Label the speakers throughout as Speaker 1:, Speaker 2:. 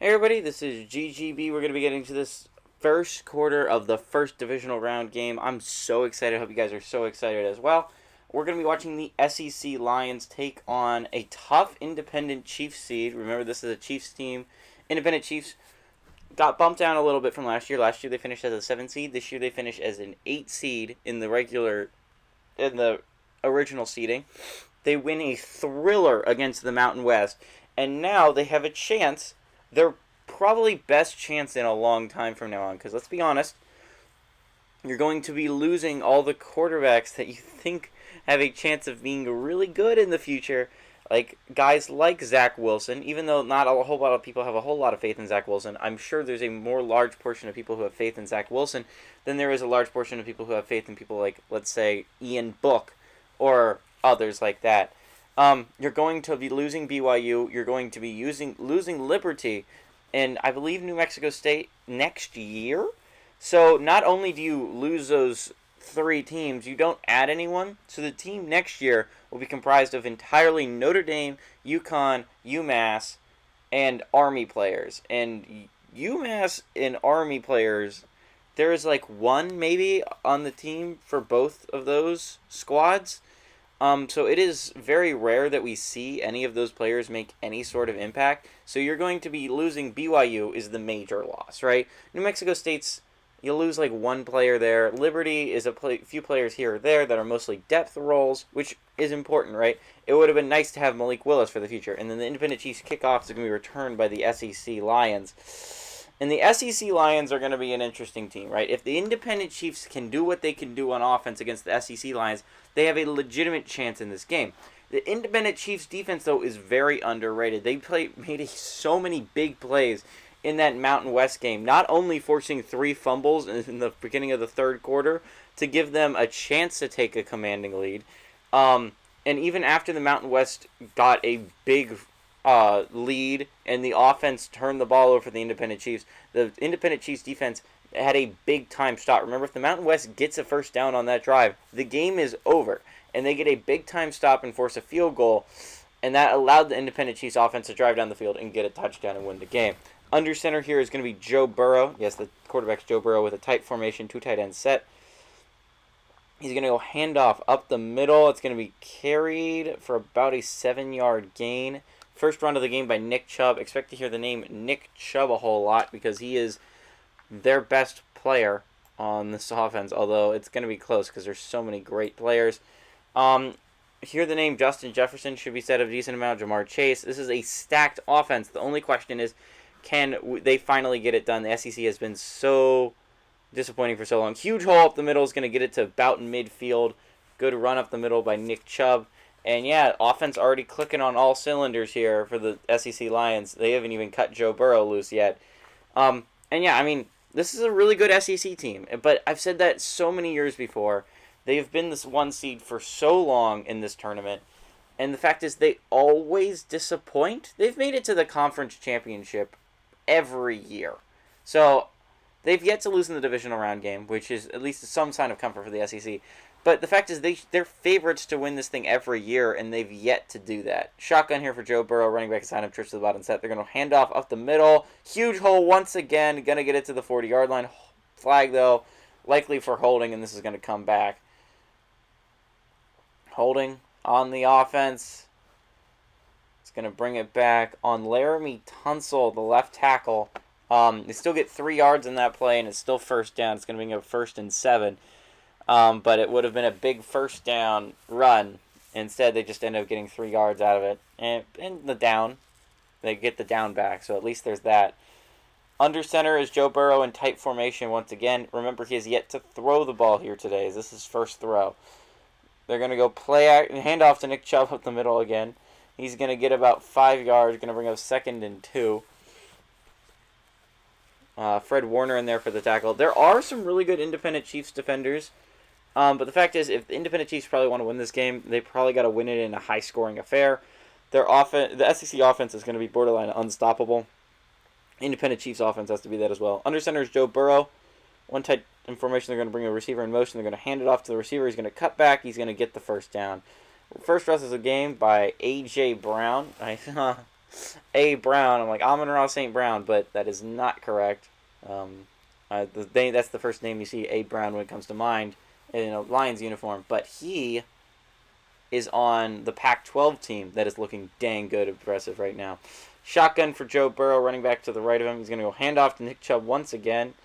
Speaker 1: Hey everybody, this is GGB. We're going to be getting to this first quarter of the first divisional round game. I'm so excited. I hope you guys are so excited as well. We're going to be watching the SEC Lions take on a tough independent Chiefs seed. Remember, this is a Chiefs team. Independent Chiefs got bumped down a little bit from last year. Last year they finished as a 7 seed. This year they finished as an 8 seed in the original seeding. They win a thriller against the Mountain West, and now they have a chance, their probably best chance in a long time from now on. Because let's be honest, you're going to be losing all the quarterbacks that you think have a chance of being really good in the future. Like guys like Zach Wilson, even though not a whole lot of people have a whole lot of faith in Zach Wilson, I'm sure there's a more large portion of people who have faith in Zach Wilson than there is a large portion of people who have faith in people like, let's say, Ian Book or others like that. You're going to be losing BYU. You're going to be losing Liberty, and I believe New Mexico State next year. So not only do you lose those three teams, you don't add anyone. So the team next year will be comprised of entirely Notre Dame, UConn, UMass, and Army players. And UMass and Army players, there is like one maybe on the team for both of those squads. So it is very rare that we see any of those players make any sort of impact. So you're going to be losing. BYU is the major loss, right? New Mexico State's, you'll lose like one player there. Liberty is few players here or there that are mostly depth roles, which is important, right? It would have been nice to have Malik Willis for the future. And then the Independent Chiefs kickoff is going to be returned by the SEC Lions. And the SEC Lions are going to be an interesting team, right? If the Independent Chiefs can do what they can do on offense against the SEC Lions, they have a legitimate chance in this game. The Independent Chiefs defense, though, is very underrated. They made so many big plays in that Mountain West game, not only forcing 3 fumbles in the beginning of the third quarter to give them a chance to take a commanding lead, and even after the Mountain West got a big lead and the offense turned the ball over for the Independent Chiefs, the Independent Chiefs defense had a big time stop. Remember, if the Mountain West gets a first down on that drive, the game is over, and they get a big time stop and force a field goal, and that allowed the Independent Chiefs offense to drive down the field and get a touchdown and win the game. Under center here is going to be Joe Burrow. Yes, the quarterback's Joe Burrow with a tight formation, 2 tight end set. He's going to go handoff up the middle. It's going to be carried for about a 7-yard gain. First run of the game by Nick Chubb. Expect to hear the name Nick Chubb a whole lot because he is their best player on this offense, although it's going to be close because there's so many great players. Hear the name Justin Jefferson should be said a decent amount. Jamar Chase. This is a stacked offense. The only question is, can they finally get it done? The SEC has been so disappointing for so long. Huge hole up the middle is going to get it to about midfield. Good run up the middle by Nick Chubb. And yeah, offense already clicking on all cylinders here for the SEC Lions. They haven't even cut Joe Burrow loose yet. And yeah, I mean, this is a really good SEC team. But I've said that so many years before. They have been this 1 seed for so long in this tournament. And the fact is they always disappoint. They've made it to the conference championship every year. So they've yet to lose in the divisional round game, which is at least some sign of comfort for the SEC. But the fact is they're favorites to win this thing every year, and they've yet to do that. Shotgun here for Joe Burrow, running back assigned him trips to the bottom set. They're going to hand off up the middle. Huge hole once again. Going to get it to the 40-yard line. Flag, though, likely for holding, and this is going to come back. Holding on the offense. It's going to bring it back on Laramie Tunsil, the left tackle. They still get 3 yards in that play, and it's still first down. It's going to bring up 1st and 7. But it would have been a big first down run. Instead, they just end up getting 3 yards out of it. And the down, they get the down back. So at least there's that. Under center is Joe Burrow in tight formation once again. Remember, he has yet to throw the ball here today. This is his first throw. They're going to go hand off to Nick Chubb up the middle again. He's going to get about 5 yards. Going to bring up 2nd and 2. Fred Warner in there for the tackle. There are some really good Independent Chiefs defenders. But the fact is, if the Independent Chiefs probably want to win this game, they probably got to win it in a high-scoring affair. The SEC offense is going to be borderline unstoppable. Independent Chiefs offense has to be that as well. Under center is Joe Burrow. One tight information, they're going to bring a receiver in motion. They're going to hand it off to the receiver. He's going to cut back. He's going to get the first down. First rush of the game by A.J. Brown. A. Brown. I'm like Amon-Ra St. Brown, but that is not correct. That's the first name you see, A. Brown, when it comes to mind in a Lions uniform. But he is on the Pac-12 team that is looking dang good, impressive right now. Shotgun for Joe Burrow, running back to the right of him. He's going to go handoff to Nick Chubb once again.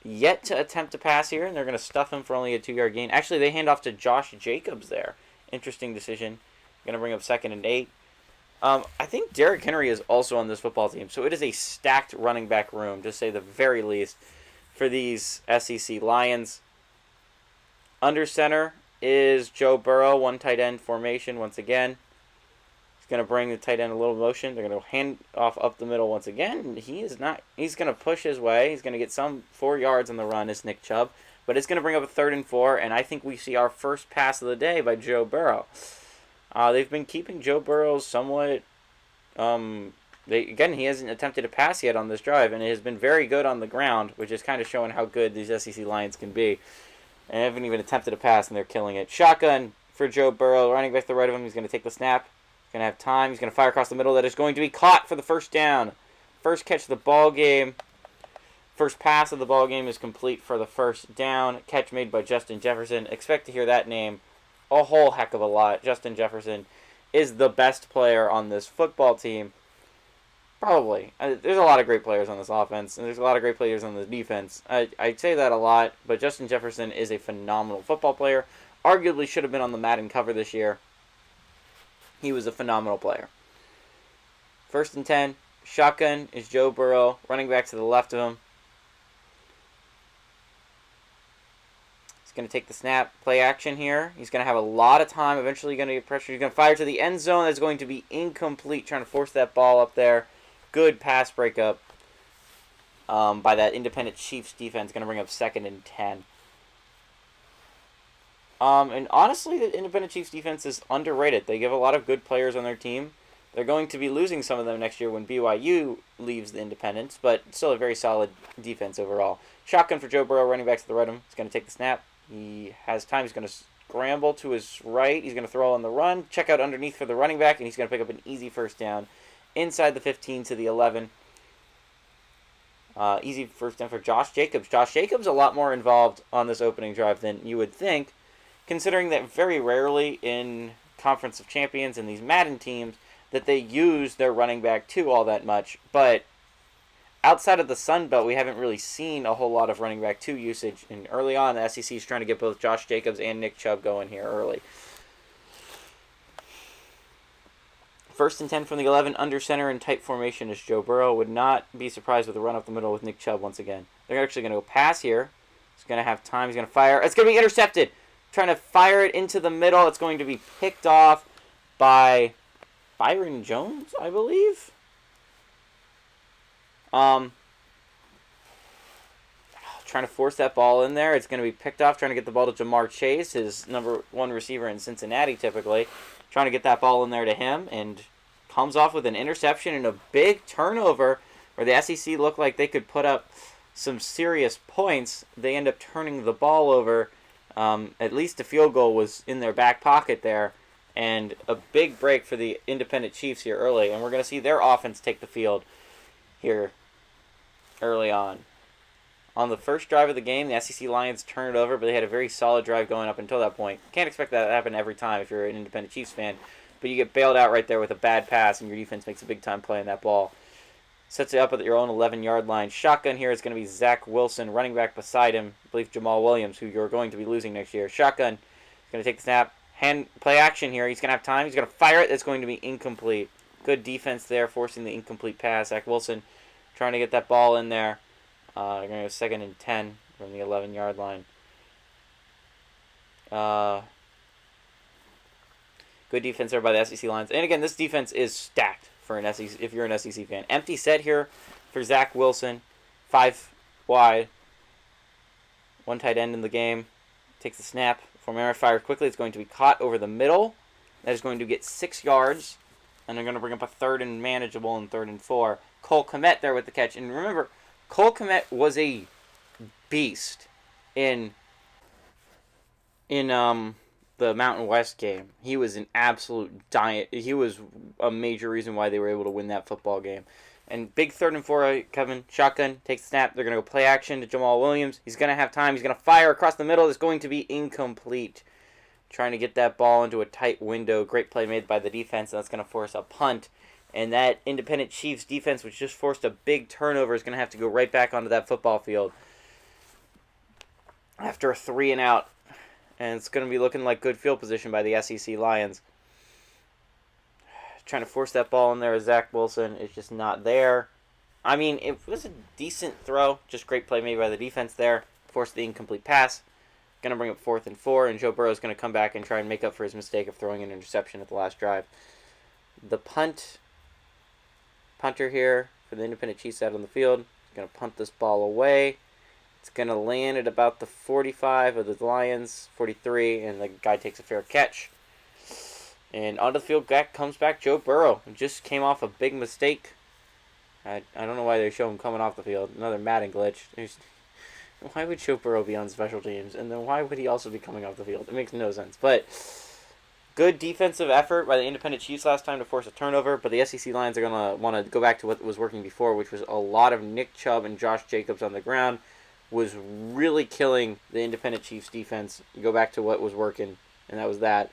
Speaker 1: Yet to attempt to pass here, and they're going to stuff him for only a 2-yard gain. Actually, they hand off to Josh Jacobs there. Interesting decision. Going to bring up 2nd and 8. I think Derrick Henry is also on this football team, so it is a stacked running back room, to say the very least, for these SEC Lions. Under center is Joe Burrow, one tight end formation once again. He's going to bring the tight end a little motion. They're going to hand off up the middle once again. He's going to push his way. He's going to get some 4 yards on the run as Nick Chubb, but it's going to bring up a 3rd and 4, and I think we see our first pass of the day by Joe Burrow. They've been keeping Joe Burrow somewhat. He hasn't attempted a pass yet on this drive, and it has been very good on the ground, which is kind of showing how good these SEC Lions can be. And they haven't even attempted a pass, and they're killing it. Shotgun for Joe Burrow, running back to the right of him. He's going to take the snap. He's going to have time. He's going to fire across the middle. That is going to be caught for the first down. First catch of the ball game. First pass of the ball game is complete for the first down. Catch made by Justin Jefferson. Expect to hear that name a whole heck of a lot. Justin Jefferson is the best player on this football team. Probably. There's a lot of great players on this offense, and there's a lot of great players on the defense. I say that a lot, but Justin Jefferson is a phenomenal football player. Arguably should have been on the Madden cover this year. He was a phenomenal player. 1st and 10. Shotgun is Joe Burrow, running back to the left of him. He's going to take the snap, play action here. He's going to have a lot of time. Eventually going to get pressure. He's going to fire to the end zone. That's going to be incomplete, trying to force that ball up there. Good pass breakup by that independent Chiefs defense. Going to bring up 2nd and 10. And honestly, the independent Chiefs defense is underrated. They give a lot of good players on their team. They're going to be losing some of them next year when BYU leaves the Independents, but still a very solid defense overall. Shotgun for Joe Burrow, running back to the right of him. He's going to take the snap. He has time. He's going to scramble to his right. He's going to throw on the run. Check out underneath for the running back, and he's going to pick up an easy first down inside the 15 to the 11. Easy first down for Josh Jacobs. Josh Jacobs a lot more involved on this opening drive than you would think, considering that very rarely in Conference of Champions and these Madden teams that they use their running back two all that much. But outside of the Sun Belt, we haven't really seen a whole lot of running back two usage. And early on, the SEC is trying to get both Josh Jacobs and Nick Chubb going here early. 1st and 10 from the 11, under center in tight formation is Joe Burrow. Would not be surprised with a run up the middle with Nick Chubb once again. They're actually going to go pass here. He's going to have time. He's going to fire. It's going to be intercepted. Trying to fire it into the middle. It's going to be picked off by Byron Jones, I believe. Trying to force that ball in there. It's going to be picked off. Trying to get the ball to Jamar Chase, his number one receiver in Cincinnati typically. Trying to get that ball in there to him, and comes off with an interception and a big turnover where the SEC looked like they could put up some serious points. They end up turning the ball over. At least a field goal was in their back pocket there, and a big break for the independent Chiefs here early, and we're going to see their offense take the field here early on. On the first drive of the game, the SEC Lions turned it over, but they had a very solid drive going up until that point. Can't expect that to happen every time if you're an independent Chiefs fan, but you get bailed out right there with a bad pass, and your defense makes a big-time play on that ball. Sets it up at your own 11-yard line. Shotgun here is going to be Zach Wilson, running back beside him. I believe Jamal Williams, who you're going to be losing next year. Shotgun is going to take the snap. Hand play action here. He's going to have time. He's going to fire it. That's going to be incomplete. Good defense there, forcing the incomplete pass. Zach Wilson trying to get that ball in there. They're going to go 2nd and 10 from the 11-yard line. Good defense there by the SEC Lions. And again, this defense is stacked for an SEC, if you're an SEC fan. Empty set here for Zach Wilson. 5 wide. 1 tight end in the game. Takes the snap. Formera fires quickly. It's going to be caught over the middle. That is going to get 6 yards. And they're going to bring up a 3rd and manageable and 3rd and 4. Cole Kmet there with the catch. And remember, Cole Kmet was a beast in the Mountain West game. He was an absolute giant. He was a major reason why they were able to win that football game. And big 3rd and 4, Kevin. Shotgun, takes the snap. They're going to go play action to Jamal Williams. He's going to have time. He's going to fire across the middle. It's going to be incomplete. Trying to get that ball into a tight window. Great play made by the defense. And that's going to force a punt. And that Independent Chiefs defense, which just forced a big turnover, is going to have to go right back onto that football field after a 3 and out. And it's going to be looking like good field position by the SEC Lions. Trying to force that ball in there. Zach Wilson is just not there. I mean, it was a decent throw. Just great play made by the defense there. Forced the incomplete pass. Going to bring up 4th and 4. And Joe Burrow is going to come back and try and make up for his mistake of throwing an interception at the last drive. The punter here for the Independent Chiefs out on the field. He's going to punt this ball away. It's going to land at about the 45 of the Lions, 43, and the guy takes a fair catch. And onto the field comes back Joe Burrow. Just came off a big mistake. I don't know why they show him coming off the field. Another Madden glitch. Why would Joe Burrow be on special teams? And then why would he also be coming off the field? It makes no sense. But good defensive effort by the Independent Chiefs last time to force a turnover. But the SEC Lions are going to want to go back to what was working before, which was a lot of Nick Chubb and Josh Jacobs on the ground. Was really killing the Independent Chiefs defense. You go back to what was working, and that was that.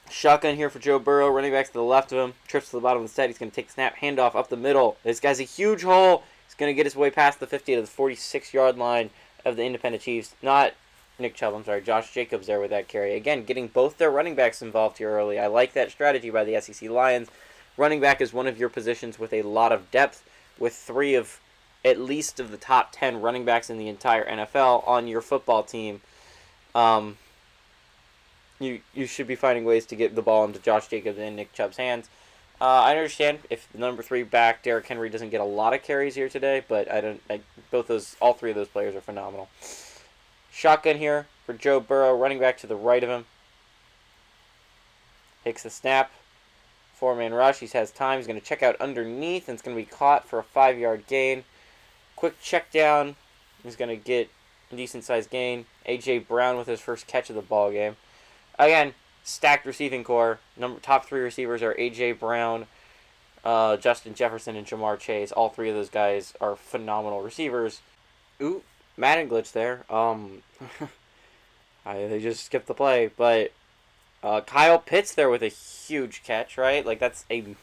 Speaker 1: Shotgun here for Joe Burrow, running back to the left of him. Trips to the bottom of the set. He's going to take the snap, handoff up the middle. This guy's a huge hole. He's going to get his way past the 50 to the 46-yard line of the Independent Chiefs. Not Nick Chubb, I'm sorry, Josh Jacobs there with that carry. Again, getting both their running backs involved here early. I like that strategy by the SEC Lions. Running back is one of your positions with a lot of depth, with 3 of at least of the top 10 running backs in the entire NFL on your football team. You should be finding ways to get the ball into Josh Jacobs and Nick Chubb's hands. I understand if the number 3 back, Derrick Henry, doesn't get a lot of carries here today, but all 3 of those players are phenomenal. Shotgun here for Joe Burrow, running back to the right of him. Takes the snap. 4-man rush. He has time. He's going to check out underneath, and it's going to be caught for a 5-yard gain. Quick check down. He's going to get a decent-sized gain. A.J. Brown with his first catch of the ball game. Again, stacked receiving core. Top 3 receivers are A.J. Brown, Justin Jefferson, and Jamar Chase. All 3 of those guys are phenomenal receivers. Ooh, Madden glitch there. They just skipped the play. But Kyle Pitts there with a huge catch, right? Like, that's a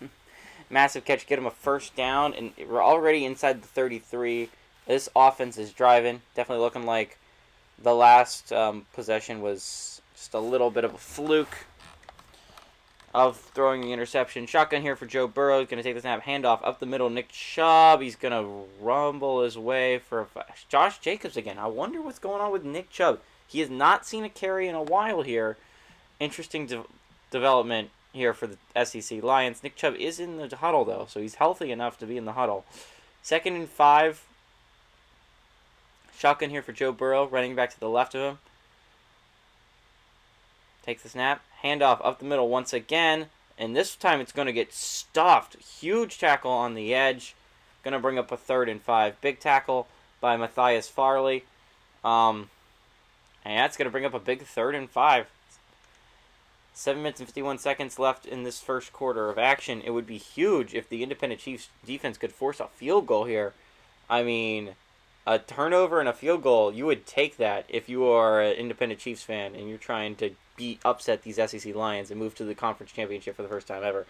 Speaker 1: massive catch. Get him a first down, and we're already inside the 33. This offense is driving. Definitely looking like the last possession was just a little bit of a fluke of throwing the interception. Shotgun here for Joe Burrow. He's going to take the snap, handoff up the middle. Nick Chubb. He's going to rumble his way for Josh Jacobs again. I wonder what's going on with Nick Chubb. He has not seen a carry in a while here. Interesting development here for the SEC Lions. Nick Chubb is in the huddle, though, so he's healthy enough to be in the huddle. 2nd and 5. Shotgun here for Joe Burrow, running back to the left of him. Takes the snap. Handoff up the middle once again. And this time it's going to get stuffed. Huge tackle on the edge. Going to bring up a 3rd and 5. Big tackle by Matthias Farley. And that's going to bring up a big 3rd and 5. 7 minutes and 51 seconds left in this first quarter of action. It would be huge if the Independent Chiefs defense could force a field goal here. I mean, a turnover and a field goal, you would take that if you are an Independent Chiefs fan and you're trying to upset these SEC Lions and move to the conference championship for the first time ever.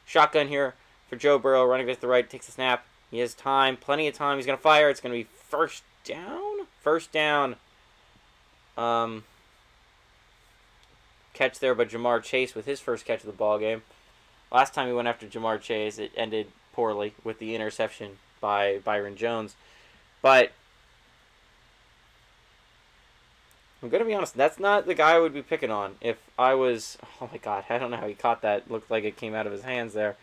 Speaker 1: Shotgun here for Joe Burrow, running back to the right, takes the snap. He has time, plenty of time. He's going to fire. It's going to be first down. First down. Catch there by Jamar Chase with his first catch of the ball game. Last time he went after Jamar Chase, it ended poorly with the interception by Byron Jones. But I'm going to be honest, that's not the guy I would be picking on if I was... Oh my god, I don't know how he caught that. Looked like it came out of his hands there.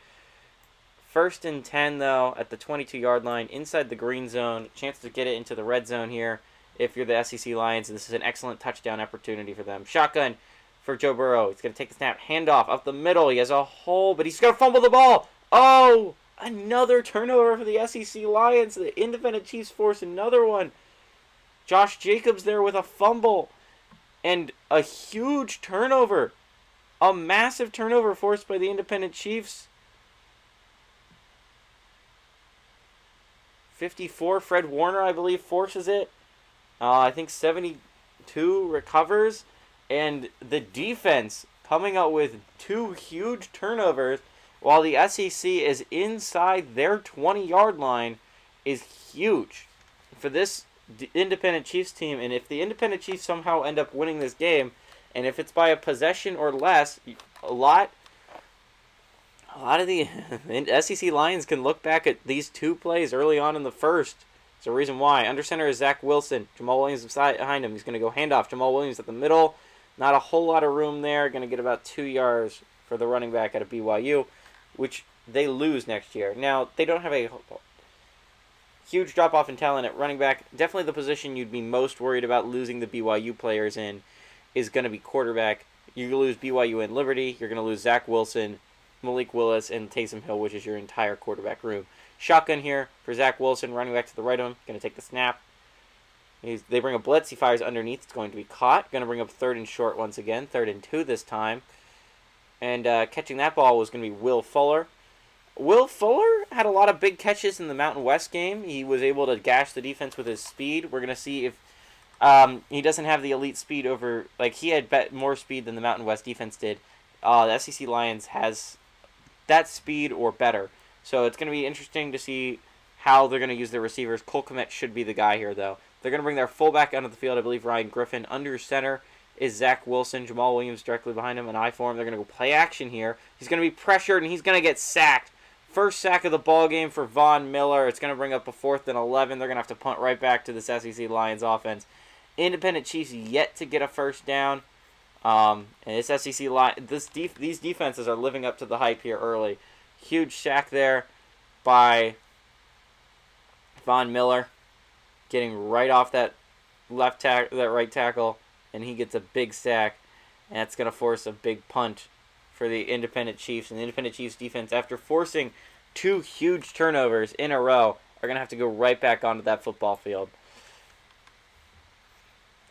Speaker 1: 1st and 10, though, at the 22-yard line, inside the green zone. Chance to get it into the red zone here if you're the SEC Lions, and this is an excellent touchdown opportunity for them. Shotgun for Joe Burrow. He's going to take the snap, handoff up the middle. He has a hole, but he's going to fumble the ball. Oh, another turnover for the SEC Lions. The Independent Chiefs force another one. Josh Jacobs there with a fumble. And a huge turnover. A massive turnover forced by the Independent Chiefs. 54, Fred Warner, I believe, forces it. I think 72 recovers. And the defense coming out with 2 huge turnovers while the SEC is inside their 20-yard line is huge for this Independent Chiefs team. And if the Independent Chiefs somehow end up winning this game, and if it's by a possession or less, a lot of the SEC Lions can look back at these 2 plays early on in the first. There's a reason why. Under center is Zach Wilson. Jamal Williams behind him. He's going to go handoff. Jamal Williams at the middle. Not a whole lot of room there. Going to get about 2 yards for the running back out of BYU, which they lose next year. Now, they don't have a huge drop-off in talent at running back. Definitely the position you'd be most worried about losing the BYU players in is going to be quarterback. You're going to lose BYU and Liberty. You're going to lose Zach Wilson, Malik Willis, and Taysom Hill, which is your entire quarterback room. Shotgun here for Zach Wilson, running back to the right of him. Going to take the snap. They bring a blitz. He fires underneath. It's going to be caught. Going to bring up 3rd and short once again. 3rd and 2 this time. And catching that ball was going to be Will Fuller. Will Fuller had a lot of big catches in the Mountain West game. He was able to gash the defense with his speed. We're going to see if he doesn't have the elite speed over... Like, he had more speed than the Mountain West defense did. The SEC Lions has that speed or better. So it's going to be interesting to see how they're going to use their receivers. Cole Kmet should be the guy here, though. They're going to bring their fullback onto the field. I believe Ryan Griffin. Under center is Zach Wilson. Jamal Williams directly behind him. An eye for him. They're going to go play action here. He's going to be pressured, and he's going to get sacked. First sack of the ball game for Von Miller. It's going to bring up a 4th and 11. They're going to have to punt right back to this SEC Lions offense. Independent Chiefs yet to get a first down. And this SEC line, these defenses are living up to the hype here early. Huge sack there by Von Miller, getting right off that right tackle, and he gets a big sack, and that's going to force a big punt for the Independent Chiefs. And the Independent Chiefs defense, after forcing 2 huge turnovers in a row, are going to have to go right back onto that football field.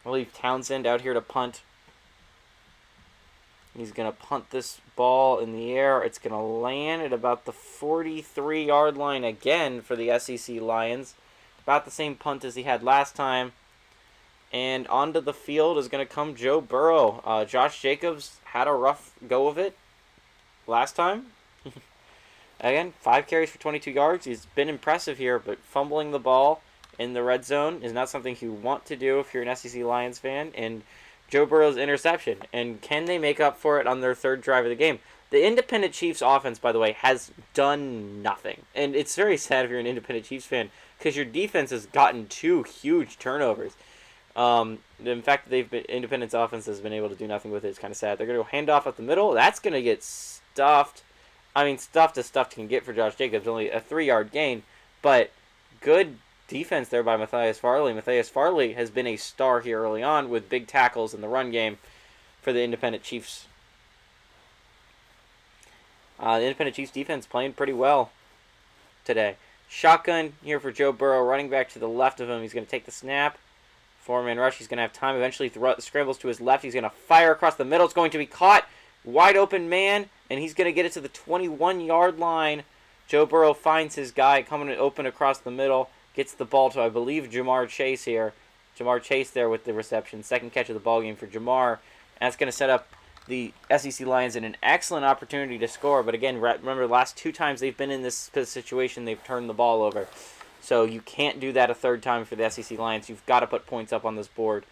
Speaker 1: I'll leave Townsend out here to punt. He's going to punt this ball in the air. It's going to land at about the 43-yard line again for the SEC Lions. About the same punt as he had last time. And onto the field is going to come Joe Burrow. Josh Jacobs had a rough go of it last time. Again, 5 carries for 22 yards. He's been impressive here, but fumbling the ball in the red zone is not something you want to do if you're an SEC Lions fan. And Joe Burrow's interception. And can they make up for it on their 3rd drive of the game? The Independent Chiefs offense, by the way, has done nothing. And it's very sad if you're an Independent Chiefs fan because your defense has gotten 2 huge turnovers. In fact, Independent's offense has been able to do nothing with it. It's kind of sad. They're going to go hand off up the middle. That's going to get stuffed. I mean, stuffed as stuffed can get for Josh Jacobs. Only a 3-yard gain. But good defense there by Matthias Farley. Matthias Farley has been a star here early on with big tackles in the run game for the Independent Chiefs. The Independent Chiefs defense playing pretty well today. Shotgun here for Joe Burrow, running back to the left of him. He's going to take the snap. 4-man rush. He's going to have time. Eventually scrambles to his left. He's going to fire across the middle. It's going to be caught. Wide open man. And he's going to get it to the 21-yard line. Joe Burrow finds his guy coming open across the middle. Gets the ball to, I believe, Jamar Chase here. Jamar Chase there with the reception. 2nd catch of the ball game for Jamar. And that's going to set up the SEC Lions in an excellent opportunity to score. But again, remember, the last 2 times they've been in this situation, they've turned the ball over. So you can't do that a 3rd time for the SEC Lions. You've got to put points up on this board.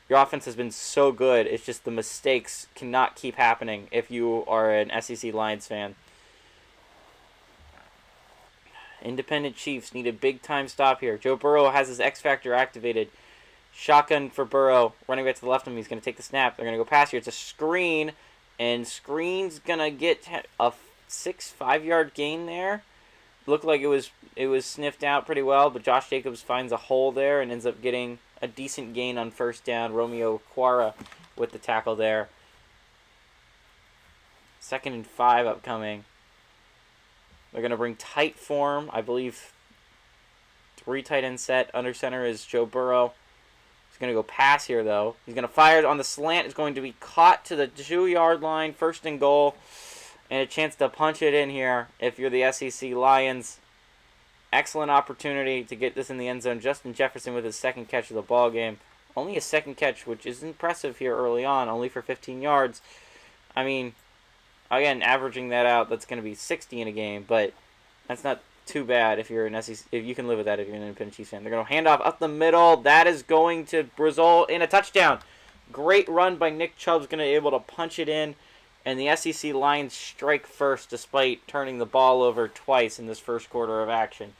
Speaker 1: Your offense has been so good. It's just the mistakes cannot keep happening if you are an SEC Lions fan. Independent Chiefs need a big-time stop here. Joe Burrow has his X Factor activated. Shotgun for Burrow. Running back to the left of him. He's going to take the snap. They're going to go pass here. It's a screen. And screen's going to get a 5-yard gain there. Looked like it was sniffed out pretty well, but Josh Jacobs finds a hole there and ends up getting a decent gain on 1st down. Romeo Quara with the tackle there. 2nd and 5 upcoming. They're going to bring tight form. I believe 3 tight end set. Under center is Joe Burrow. He's going to go pass here, though. He's going to fire on the slant. It's going to be caught to the 2-yard line, 1st and goal, and a chance to punch it in here if you're the SEC Lions. Excellent opportunity to get this in the end zone. Justin Jefferson with his 2nd catch of the ball game. Only a 2nd catch, which is impressive here early on, only for 15 yards. I mean, again, averaging that out, that's going to be 60 in a game, but that's not too bad if you're an SEC. If you can live with that if you're an independent Chiefs fan. They're going to hand off up the middle. That is going to result in a touchdown. Great run by Nick Chubb's going to be able to punch it in, and the SEC Lions strike first despite turning the ball over twice in this first quarter of action.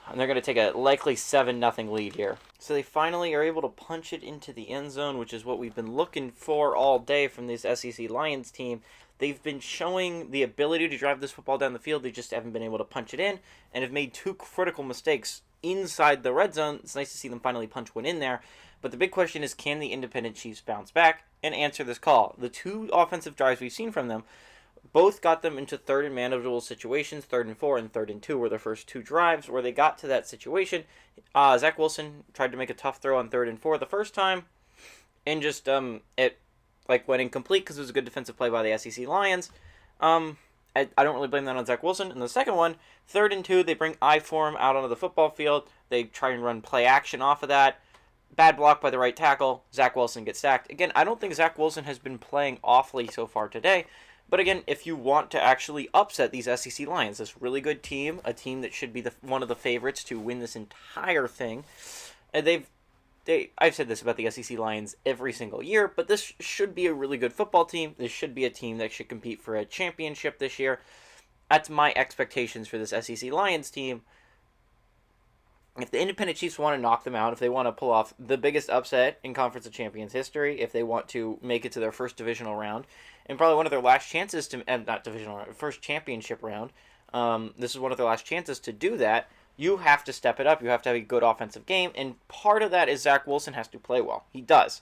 Speaker 1: And they're going to take a likely 7-0 lead here. So they finally are able to punch it into the end zone, which is what we've been looking for all day from this SEC Lions team. They've been showing the ability to drive this football down the field. They just haven't been able to punch it in and have made 2 critical mistakes inside the red zone. It's nice to see them finally punch one in there. But the big question is, can the independent Chiefs bounce back and answer this call? The 2 offensive drives we've seen from them both got them into 3rd and manageable situations. 3rd and 4 and 3rd and 2 were their first 2 drives where they got to that situation. Zach Wilson tried to make a tough throw on 3rd and 4 the first time, and just it went incomplete because it was a good defensive play by the SEC Lions. I don't really blame that on Zach Wilson. And the second one, 3rd and 2, they bring I-form out onto the football field. They try and run play action off of that. Bad block by the right tackle. Zach Wilson gets sacked. Again, I don't think Zach Wilson has been playing awfully so far today. But again, if you want to actually upset these SEC Lions, this really good team, a team that should be one of the favorites to win this entire thing, and I've said this about the SEC Lions every single year, but this should be a really good football team. This should be a team that should compete for a championship this year. That's my expectations for this SEC Lions team. If the independent Chiefs want to knock them out, if they want to pull off the biggest upset in Conference of Champions history, if they want to make it to their first divisional round, and probably one of their last chances to, not divisional round, first championship round, this is one of their last chances to do that, you have to step it up. You have to have a good offensive game, and part of that is Zach Wilson has to play well. He does.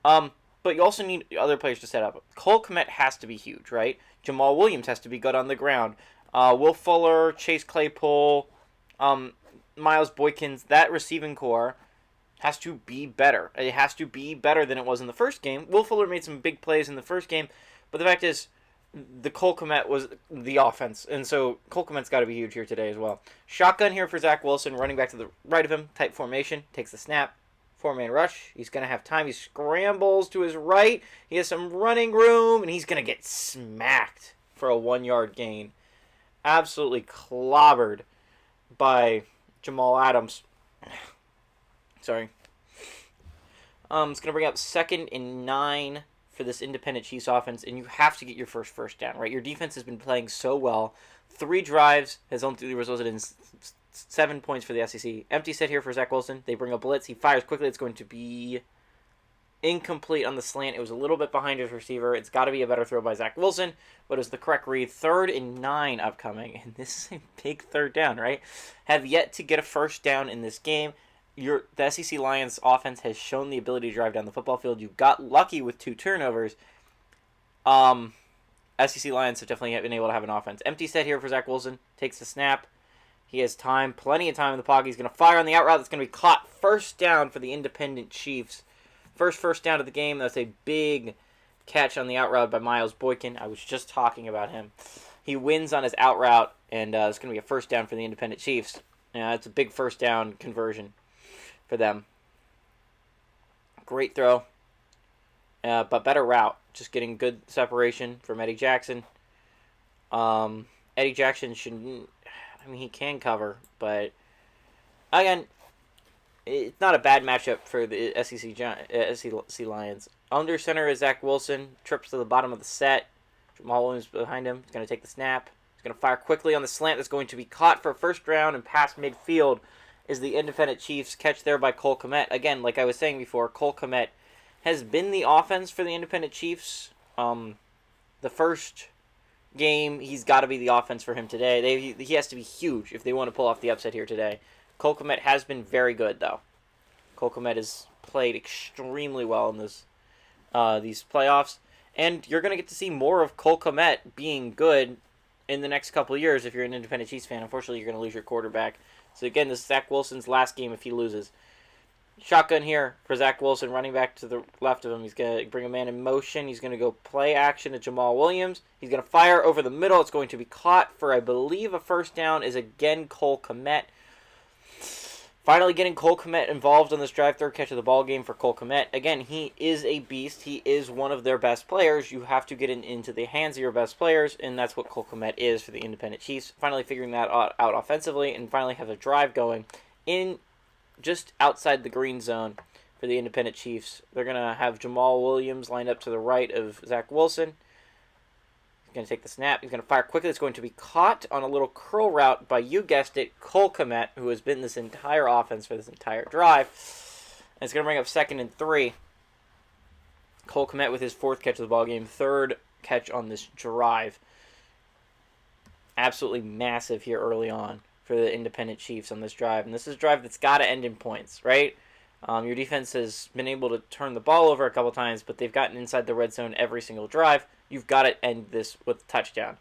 Speaker 1: But you also need other players to set up. Cole Kmet has to be huge, right? Jamal Williams has to be good on the ground. Will Fuller, Chase Claypool, Miles Boykins, that receiving core has to be better. It has to be better than it was in the first game. Will Fuller made some big plays in the first game, but the fact is, the Cole Kmet was the offense, and so Cole Kmet's got to be huge here today as well. Shotgun here for Zach Wilson, running back to the right of him, tight formation, takes the snap, 4-man rush. He's going to have time. He scrambles to his right. He has some running room, and he's going to get smacked for a 1-yard gain. Absolutely clobbered by Jamal Adams. Sorry. It's going to bring up 2nd and 9 for this independent Chiefs offense, and you have to get your first down, right? Your defense has been playing so well. 3 drives has only resulted in 7 points for the SEC. Empty set here for Zach Wilson. They bring a blitz. He fires quickly. It's going to be incomplete on the slant. It was a little bit behind his receiver. It's got to be a better throw by Zach Wilson, but it's the correct read. 3rd and 9 upcoming, and this is a big 3rd down, right? Have yet to get a first down in this game. The SEC Lions offense has shown the ability to drive down the football field. You got lucky with 2 turnovers. SEC Lions have definitely been able to have an offense. Empty set here for Zach Wilson. Takes the snap. He has time, plenty of time in the pocket. He's going to fire on the out route. That's going to be caught. First down for the independent Chiefs. First down of the game. That's a big catch on the out route by Miles Boykin. I was just talking about him. He wins on his out route, and it's going to be a first down for the independent Chiefs. It's a big first down conversion for them. Great throw, but better route. Just getting good separation from Eddie Jackson. Eddie Jackson shouldn't. I mean, he can cover, but again, it's not a bad matchup for the SEC Lions. Under center is Zach Wilson. Trips to the bottom of the set. Jamal Williams behind him. He's going to take the snap. He's going to fire quickly on the slant. That's going to be caught for a first round and past midfield. Is the independent Chiefs catch there by Cole Kmet. Again, like I was saying before, Cole Kmet has been the offense for the independent Chiefs. The first game, he's got to be the offense for him today. He has to be huge if they want to pull off the upset here today. Cole Kmet has been very good, though. Cole Kmet has played extremely well in these playoffs, and you're going to get to see more of Cole Kmet being good in the next couple of years if you're an independent Chiefs fan. Unfortunately, you're going to lose your quarterback. So again, this is Zach Wilson's last game if he loses. Shotgun here for Zach Wilson, running back to the left of him. He's going to bring a man in motion. He's going to go play action to Jamal Williams. He's going to fire over the middle. It's going to be caught for, I believe, a first down is again Cole Kmet. Finally getting Cole Kmet involved on this drive, third catch of the ball game for Cole Kmet. Again, he is a beast. He is one of their best players. You have to get into the hands of your best players, and that's what Cole Kmet is for the Independent Chiefs. Finally figuring that out offensively, and finally have a drive going in just outside the green zone for the Independent Chiefs. They're going to have Jamal Williams lined up to the right of Zach Wilson. He's going to take the snap. He's going to fire quickly. It's going to be caught on a little curl route by, you guessed it, Cole Kmet, who has been this entire offense for this entire drive. And it's going to bring up 2nd and 3. Cole Kmet with his 4th catch of the ball game, 3rd catch on this drive. Absolutely massive here early on for the Independent Chiefs on this drive. And this is a drive that's got to end in points, right? Your defense has been able to turn the ball over a couple times, but they've gotten inside the red zone every single drive. You've got to end this with a touchdown.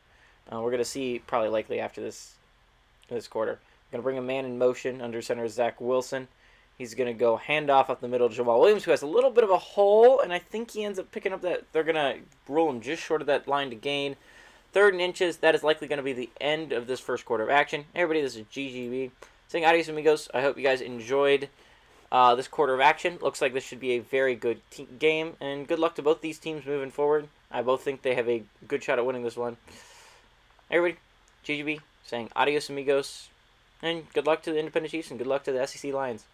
Speaker 1: We're going to see probably likely after this quarter. Going to bring a man in motion under center Zach Wilson. He's going to go handoff up the middle to Jamal Williams, who has a little bit of a hole, and I think he ends up picking up that. They're going to rule him just short of that line to gain. 3rd and inches. That is likely going to be the end of this first quarter of action. Hey everybody, this is GGB saying adios amigos. I hope you guys enjoyed this quarter of action. Looks like this should be a very good game, and good luck to both these teams moving forward. I both think they have a good shot at winning this one. Everybody, GGB saying adios amigos, and good luck to the Independent Chiefs, and good luck to the SEC Lions.